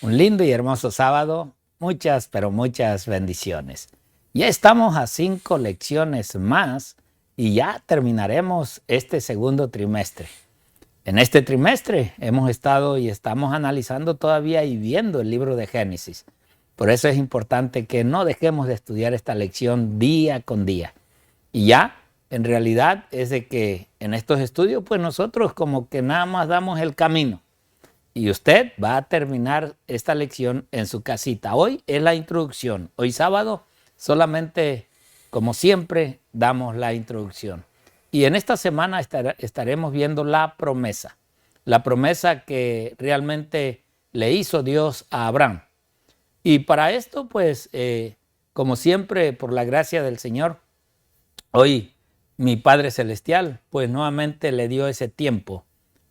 Un lindo y hermoso sábado, muchas, pero muchas bendiciones. Ya estamos a 5 lecciones más y ya terminaremos este segundo trimestre. En este trimestre hemos estado y estamos analizando todavía y viendo el libro de Génesis. Por eso es importante que no dejemos de estudiar esta lección día con día. Y ya, en realidad, es de que en estos estudios, pues nosotros como que nada más damos el camino. Y usted va a terminar esta lección en su casita. Hoy es la introducción. Hoy sábado solamente, como siempre, damos la introducción. Y en esta semana estaremos viendo la promesa. La promesa que realmente le hizo Dios a Abraham. Y para esto, pues, como siempre, por la gracia del Señor, hoy mi Padre Celestial, pues nuevamente le dio ese tiempo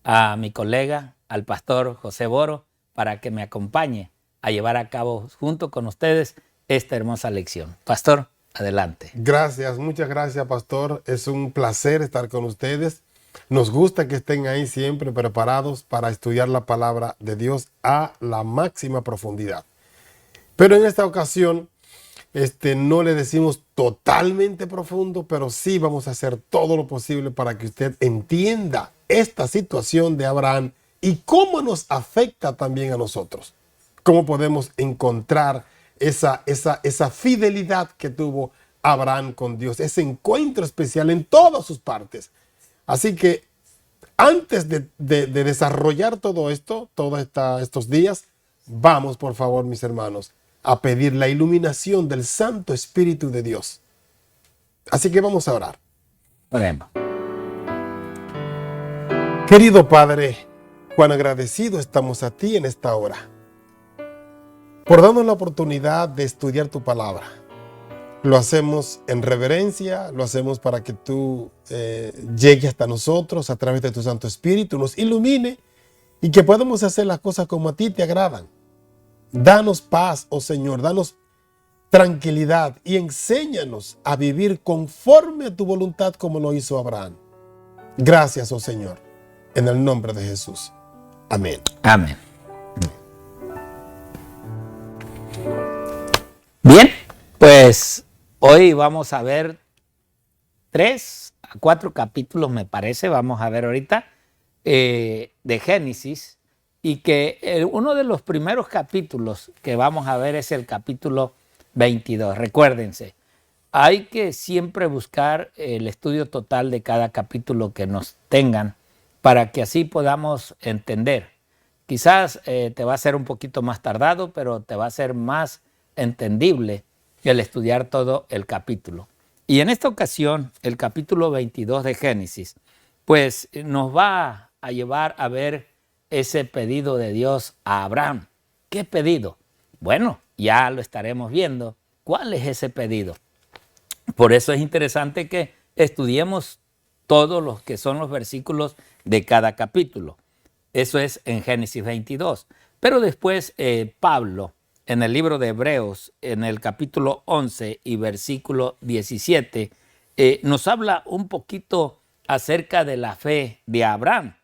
a mi colega, al pastor José Boro, para que me acompañe a llevar a cabo junto con ustedes esta hermosa lección. Pastor, adelante. Gracias, muchas gracias, pastor. Es un placer estar con ustedes. Nos gusta que estén ahí siempre preparados para estudiar la palabra de Dios a la máxima profundidad. Pero en esta ocasión, no le decimos totalmente profundo, pero sí vamos a hacer todo lo posible para que usted entienda esta situación de Abraham y cómo nos afecta también a nosotros. Cómo podemos encontrar esa fidelidad que tuvo Abraham con Dios, ese encuentro especial en todas sus partes. Así que antes de desarrollar todo esto, estos días, vamos por favor, mis hermanos, a pedir la iluminación del Santo Espíritu de Dios. Así que vamos a orar. Oremos. Querido Padre, cuán agradecido estamos a ti en esta hora por darnos la oportunidad de estudiar tu palabra. Lo hacemos en reverencia, lo hacemos para que tú llegues hasta nosotros a través de tu Santo Espíritu, nos ilumine y que podamos hacer las cosas como a ti te agradan. Danos paz, oh Señor, danos tranquilidad y enséñanos a vivir conforme a tu voluntad como lo hizo Abraham. Gracias, oh Señor, en el nombre de Jesús. Amén. Amén. Bien, pues hoy vamos a ver 3 a 4 capítulos, me parece, vamos a ver ahorita, de Génesis, y que uno de los primeros capítulos que vamos a ver es el capítulo 22. Recuérdense, hay que siempre buscar el estudio total de cada capítulo que nos tengan para que así podamos entender. Quizás te va a ser un poquito más tardado, pero te va a ser más entendible el estudiar todo el capítulo. Y en esta ocasión, el capítulo 22 de Génesis, pues nos va a llevar a ver ese pedido de Dios a Abraham. ¿Qué pedido? Bueno, ya lo estaremos viendo. ¿Cuál es ese pedido? Por eso es interesante que estudiemos todos los que son los versículos de cada capítulo. Eso es en Génesis 22. Pero después Pablo, en el libro de Hebreos, en el capítulo 11 y versículo 17, nos habla un poquito acerca de la fe de Abraham,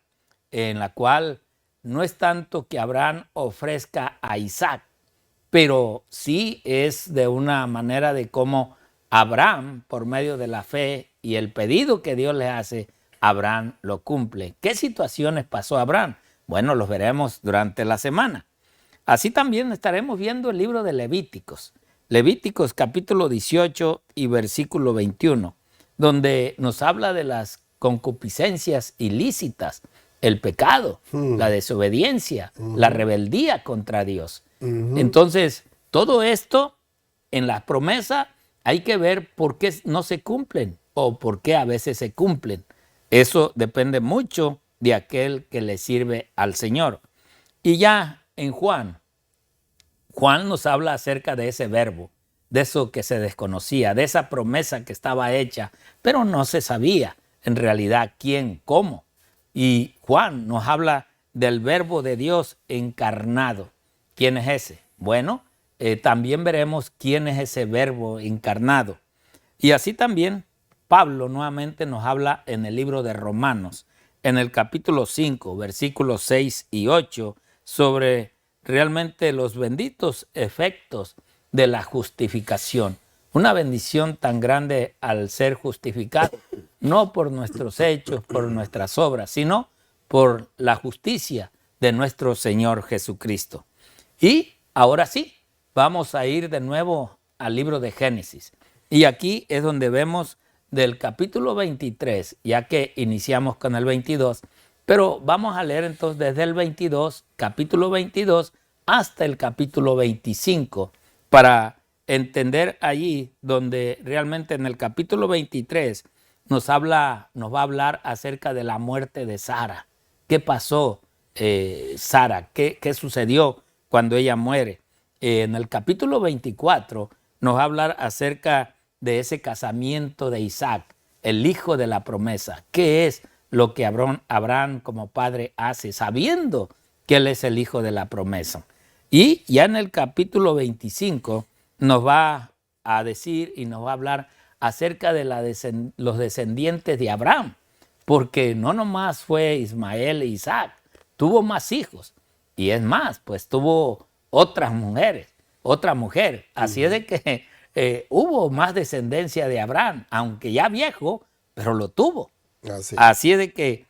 en la cual no es tanto que Abraham ofrezca a Isaac, pero sí es de una manera de cómo Abraham, por medio de la fe y el pedido que Dios le hace, Abraham lo cumple. ¿Qué situaciones pasó Abraham? Bueno, los veremos durante la semana. Así también estaremos viendo el libro de Levíticos. Levíticos capítulo 18 y versículo 21, donde nos habla de las concupiscencias ilícitas, el pecado, la desobediencia, la rebeldía contra Dios. Entonces, todo esto en la promesa hay que ver por qué no se cumplen o por qué a veces se cumplen. Eso depende mucho de aquel que le sirve al Señor. Y ya en Juan nos habla acerca de ese verbo, de eso que se desconocía, de esa promesa que estaba hecha, pero no se sabía en realidad quién, cómo. Y Juan nos habla del verbo de Dios encarnado. ¿Quién es ese? Bueno, también veremos quién es ese verbo encarnado. Y así también Pablo nuevamente nos habla en el libro de Romanos, en el capítulo 5, versículos 6 y 8, sobre realmente los benditos efectos de la justificación. Una bendición tan grande al ser justificado, no por nuestros hechos, por nuestras obras, sino por la justicia de nuestro Señor Jesucristo. Y ahora sí, vamos a ir de nuevo al libro de Génesis. Y aquí es donde vemos del capítulo 23, ya que iniciamos con el 22, pero vamos a leer entonces desde el 22, capítulo 22, hasta el capítulo 25, para entender allí donde realmente en el capítulo 23 nos va a hablar acerca de la muerte de Sara. ¿Qué pasó, Sara? ¿Qué sucedió cuando ella muere? En el capítulo 24 nos va a hablar acerca de ese casamiento de Isaac, el hijo de la promesa. ¿Qué es lo que Abraham como padre hace, sabiendo que él es el hijo de la promesa? Y ya en el capítulo 25 nos va a decir y nos va a hablar acerca de los descendientes de Abraham, porque no nomás fue Ismael e Isaac, tuvo más hijos, y es más, pues tuvo otras mujeres, otra mujer. Así es de que hubo más descendencia de Abraham, aunque ya viejo, pero lo tuvo. Así es de que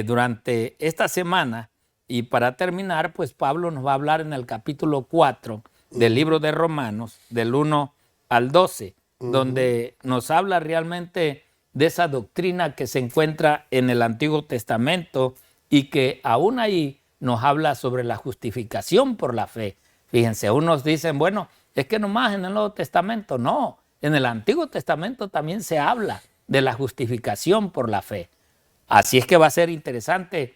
durante esta semana, y para terminar, pues Pablo nos va a hablar en el capítulo 4 del libro de Romanos, del 1 al 12, donde nos habla realmente de esa doctrina que se encuentra en el Antiguo Testamento y que aún ahí nos habla sobre la justificación por la fe. Fíjense, unos dicen, bueno, es que nomás en el Nuevo Testamento. No, en el Antiguo Testamento también se habla de la justificación por la fe. Así es que va a ser interesante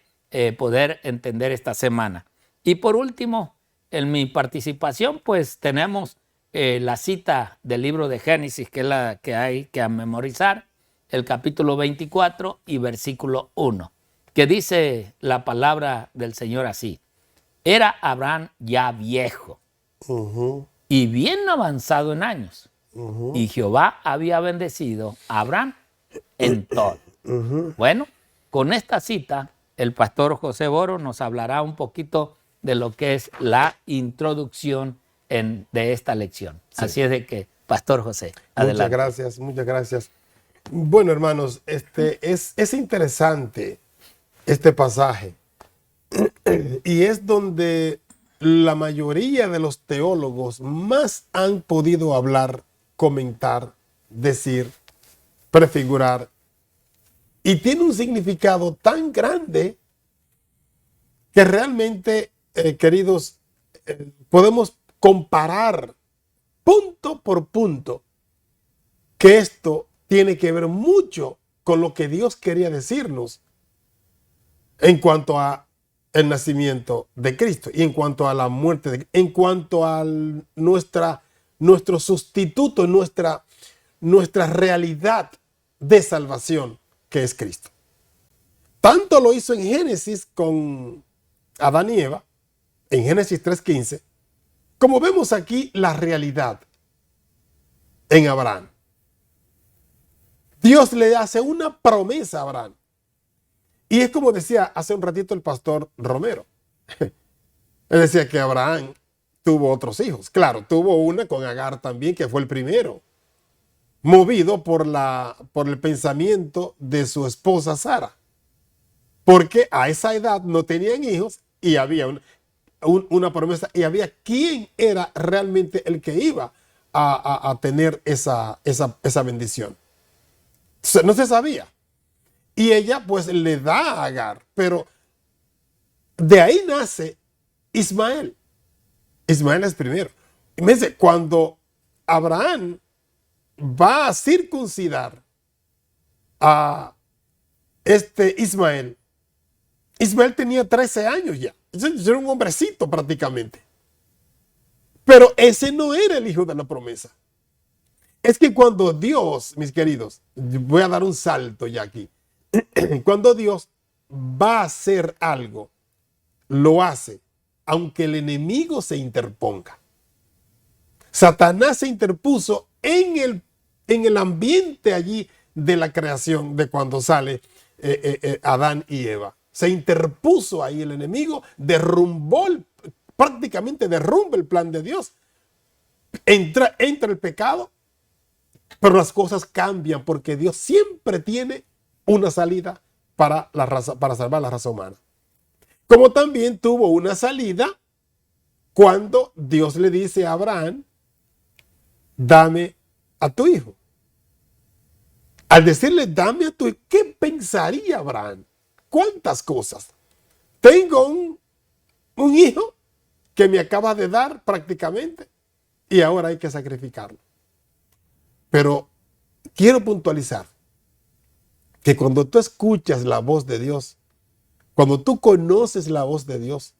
poder entender esta semana. Y por último, en mi participación, pues tenemos la cita del libro de Génesis, que es la que hay que memorizar, el capítulo 24 y versículo 1, que dice la palabra del Señor así: era Abraham ya viejo y bien avanzado en años, y Jehová había bendecido a Abraham en todo. Bueno, con esta cita, el pastor José Boro nos hablará un poquito de lo que es la introducción de esta lección. Sí. Así es de que, Pastor José, adelante. Muchas gracias. Bueno, hermanos, es interesante este pasaje y es donde la mayoría de los teólogos más han podido hablar, comentar, decir, prefigurar, y tiene un significado tan grande que realmente, queridos, podemos comparar punto por punto que esto tiene que ver mucho con lo que Dios quería decirnos en cuanto a el nacimiento de Cristo y en cuanto a la muerte, en cuanto a nuestro sustituto, nuestra realidad de salvación, que es Cristo. Tanto lo hizo en Génesis con Adán y Eva, en Génesis 3:15, como vemos aquí la realidad en Abraham. Dios le hace una promesa a Abraham. Y es como decía hace un ratito el pastor Romero. Él decía que Abraham tuvo otros hijos. Claro, tuvo una con Agar también, que fue el primero, movido por el pensamiento de su esposa Sara. Porque a esa edad no tenían hijos y había una promesa y había quién era realmente el que iba a tener esa bendición. No se sabía. Y ella pues le da a Agar, pero de ahí nace Ismael. Ismael es primero. Imagínense, cuando Abraham va a circuncidar a Ismael, Ismael tenía 13 años ya. Era un hombrecito prácticamente. Pero ese no era el hijo de la promesa. Es que cuando Dios, mis queridos, voy a dar un salto ya aquí. Cuando Dios va a hacer algo, lo hace, aunque el enemigo se interponga. Satanás se interpuso en el ambiente allí de la creación, de cuando sale Adán y Eva. Se interpuso ahí el enemigo, derrumbó prácticamente derrumba el plan de Dios. Entra el pecado, pero las cosas cambian porque Dios siempre tiene una salida para salvar la raza humana. Como también tuvo una salida cuando Dios le dice a Abraham, dame a tu hijo. Al decirle, dame a tu hijo, ¿qué pensaría Abraham? ¿Cuántas cosas? Tengo un hijo que me acaba de dar prácticamente y ahora hay que sacrificarlo. Pero quiero puntualizar que cuando tú escuchas la voz de Dios, cuando tú conoces la voz de Dios,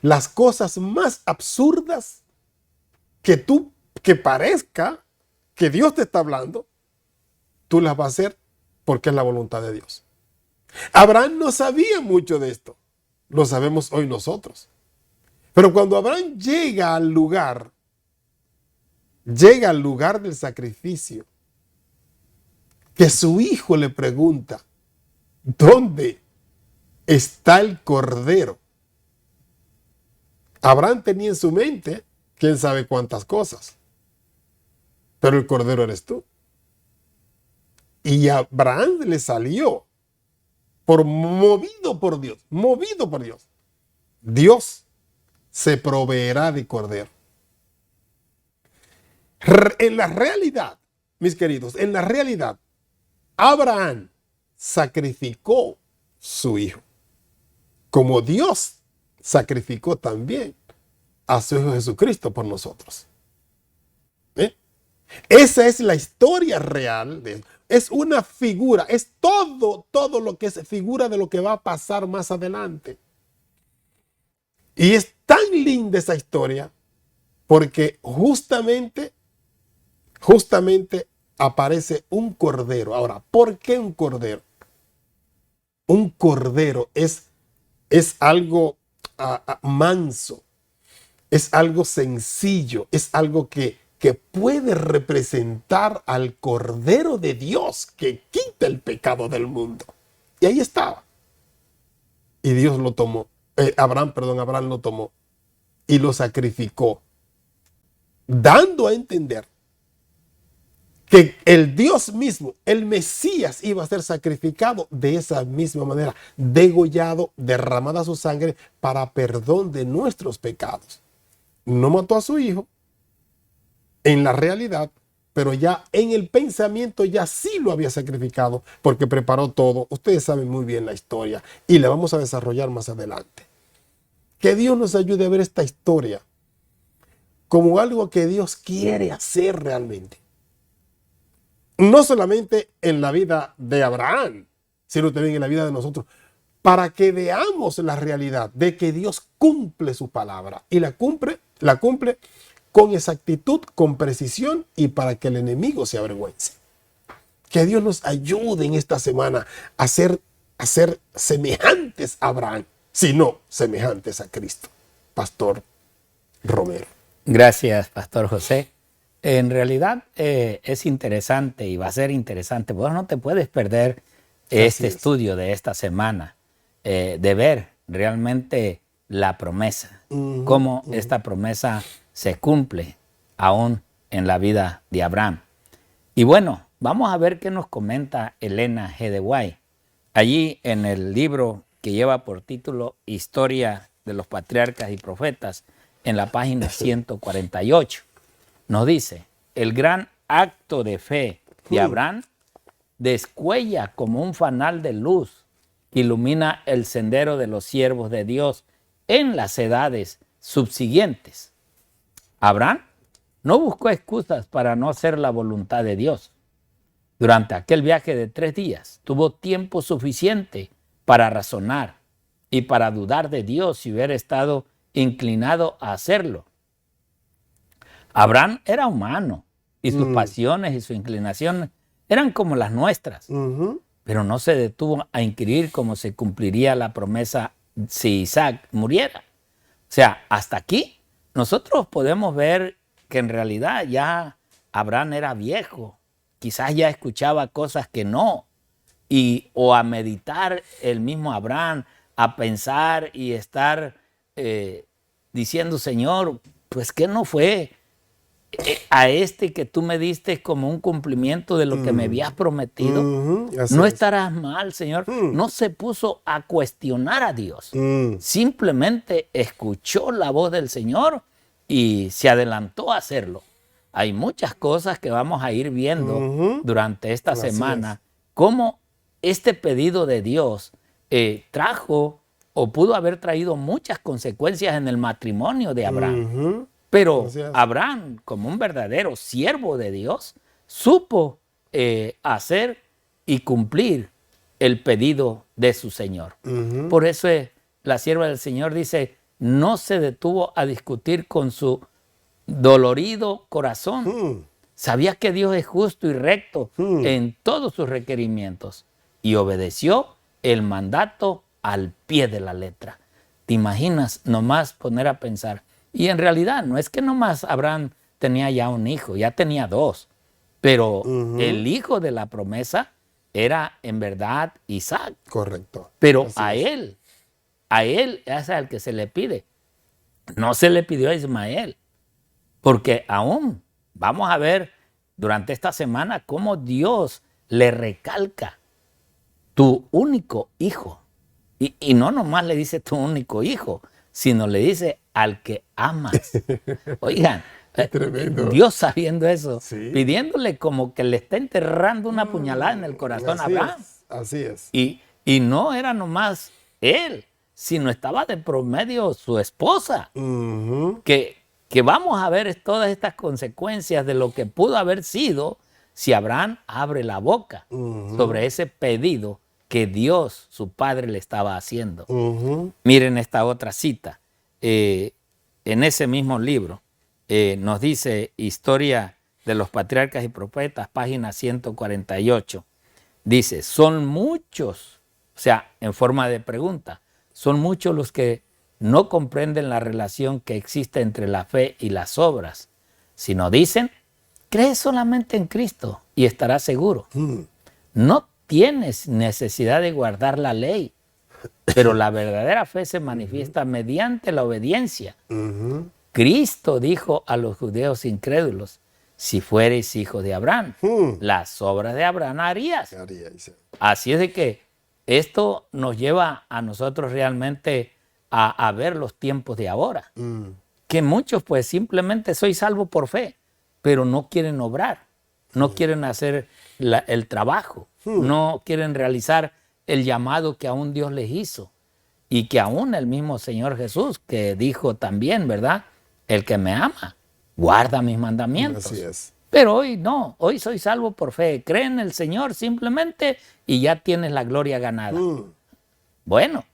las cosas más absurdas que parezca que Dios te está hablando, tú las vas a hacer porque es la voluntad de Dios. Abraham no sabía mucho de esto. Lo sabemos hoy nosotros. Pero cuando Abraham llega al lugar del sacrificio, que su hijo le pregunta, ¿dónde está el cordero? Abraham tenía en su mente, quién sabe cuántas cosas, pero el cordero eres tú. Y Abraham le salió movido por Dios, movido por Dios. Dios se proveerá de cordero. En la realidad, mis queridos, en la realidad, Abraham sacrificó su hijo, como Dios sacrificó también a su hijo Jesucristo por nosotros. Esa es la historia real. Es una figura, es todo lo que es figura de lo que va a pasar más adelante. Y es tan linda esa historia porque justamente aparece un cordero. Ahora, ¿por qué un cordero? Un cordero es algo manso, es algo sencillo, es algo que puede representar al Cordero de Dios que quita el pecado del mundo. Y ahí estaba. Y Dios lo tomó. Abraham lo tomó y lo sacrificó, dando a entender que el Dios mismo, el Mesías, iba a ser sacrificado de esa misma manera, degollado, derramada su sangre para perdón de nuestros pecados. No mató a su hijo en la realidad, pero ya en el pensamiento ya sí lo había sacrificado porque preparó todo. Ustedes saben muy bien la historia y la vamos a desarrollar más adelante. Que Dios nos ayude a ver esta historia como algo que Dios quiere hacer realmente. No solamente en la vida de Abraham, sino también en la vida de nosotros, para que veamos la realidad de que Dios cumple su palabra y la cumple con exactitud, con precisión y para que el enemigo se avergüence. Que Dios nos ayude en esta semana a ser semejantes a Abraham, sino semejantes a Cristo. Pastor Romero. Gracias, Pastor José. En realidad es interesante y va a ser interesante. Vos no te puedes perder este estudio de esta semana, de ver realmente la promesa, cómo esta promesa se cumple aún en la vida de Abraham. Y bueno, vamos a ver qué nos comenta Elena G. de White. Allí en el libro que lleva por título Historia de los Patriarcas y Profetas, en la página 148, nos dice, el gran acto de fe de Abraham descuella como un fanal de luz que ilumina el sendero de los siervos de Dios en las edades subsiguientes. Abraham no buscó excusas para no hacer la voluntad de Dios. Durante aquel viaje de 3 días tuvo tiempo suficiente para razonar y para dudar de Dios si hubiera estado inclinado a hacerlo. Abraham era humano y sus pasiones y sus inclinaciones eran como las nuestras, pero no se detuvo a inquirir cómo se cumpliría la promesa si Isaac muriera. O sea, hasta aquí nosotros podemos ver que en realidad ya Abraham era viejo, quizás ya escuchaba cosas que no, o a meditar el mismo Abraham, a pensar y estar diciendo, Señor, pues que no fue a este que tú me diste como un cumplimiento de lo que me habías prometido. No estarás mal, Señor. No se puso a cuestionar a Dios. Simplemente escuchó la voz del Señor y se adelantó a hacerlo. Hay muchas cosas que vamos a ir viendo durante esta semana, cómo este pedido de Dios trajo o pudo haber traído muchas consecuencias en el matrimonio de Abraham. Pero Abraham, como un verdadero siervo de Dios, supo hacer y cumplir el pedido de su Señor. Por eso la sierva del Señor dice, no se detuvo a discutir con su dolorido corazón. Sabía que Dios es justo y recto en todos sus requerimientos y obedeció el mandato al pie de la letra. ¿Te imaginas nomás poner a pensar? Y en realidad no es que nomás Abraham tenía ya un hijo, ya tenía dos. Pero el hijo de la promesa era en verdad Isaac. Correcto. Pero a él es al que se le pide. No se le pidió a Ismael. Porque aún vamos a ver durante esta semana cómo Dios le recalca tu único hijo. Y no nomás le dice tu único hijo, sino le dice al que amas. Oigan, Dios sabiendo eso, pidiéndole como que le está enterrando una puñalada en el corazón a Abraham. Así es. Y no era nomás él, sino estaba de promedio su esposa. Que vamos a ver todas estas consecuencias de lo que pudo haber sido si Abraham abre la boca sobre ese pedido que Dios, su padre, le estaba haciendo. Miren esta otra cita. En ese mismo libro nos dice Historia de los Patriarcas y Profetas, página 148. Dice, son muchos, o sea, en forma de pregunta, son muchos los que no comprenden la relación que existe entre la fe y las obras, sino dicen, cree solamente en Cristo y estarás seguro. No tienes necesidad de guardar la ley, pero la verdadera fe se manifiesta mediante la obediencia. Cristo dijo a los judíos incrédulos, si fuereis hijo de Abraham, las obras de Abraham harías. Así es de que esto nos lleva a nosotros realmente a ver los tiempos de ahora. Que muchos pues simplemente soy salvo por fe, pero no quieren obrar, no quieren hacer el trabajo, no quieren realizar el llamado que aún Dios les hizo. Y que aún el mismo Señor Jesús, que dijo también, ¿verdad? El que me ama, guarda mis mandamientos. Así es. Pero hoy no, hoy soy salvo por fe. Cree en el Señor simplemente y ya tienes la gloria ganada. Bueno,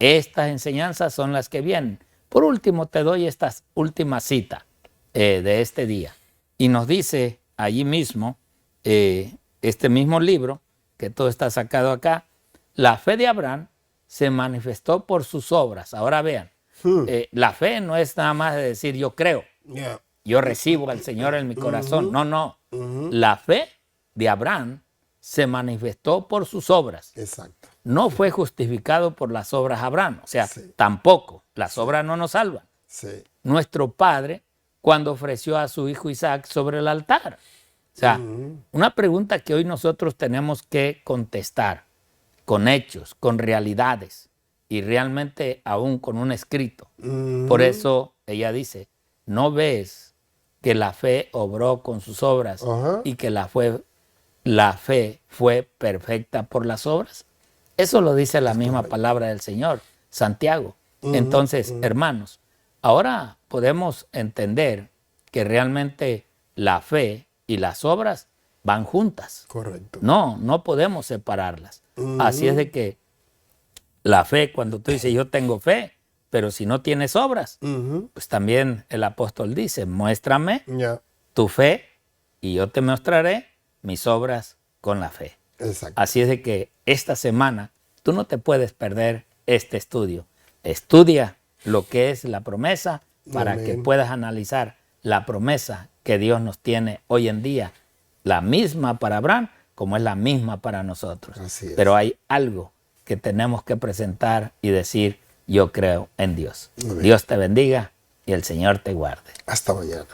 estas enseñanzas son las que vienen. Por último, te doy esta última cita de este día. Y nos dice allí mismo, este mismo libro, que todo está sacado acá, la fe de Abraham se manifestó por sus obras. Ahora vean, la fe no es nada más de decir yo creo, yo recibo al Señor en mi corazón. No. La fe de Abraham se manifestó por sus obras. Exacto. No fue justificado por las obras Abraham. O sea, tampoco. Las obras no nos salvan. Nuestro padre, cuando ofreció a su hijo Isaac sobre el altar. O sea, una pregunta que hoy nosotros tenemos que contestar con hechos, con realidades y realmente aún con un escrito. Por eso ella dice, ¿no ves que la fe obró con sus obras y que la fe fue perfecta por las obras? Eso lo dice la misma palabra del Señor, Santiago. Entonces, hermanos, ahora podemos entender que realmente la fe y las obras van juntas. Correcto. No podemos separarlas. Así es de que la fe, cuando tú dices yo tengo fe, pero si no tienes obras, pues también el apóstol dice, muéstrame tu fe y yo te mostraré mis obras con la fe. Exacto. Así es de que esta semana tú no te puedes perder este estudio. Estudia lo que es la promesa para que puedas analizar la promesa que Dios nos tiene hoy en día, la misma para Abraham como es la misma para nosotros. Así es. Pero hay algo que tenemos que presentar y decir, yo creo en Dios. Dios te bendiga y el Señor te guarde. Hasta mañana.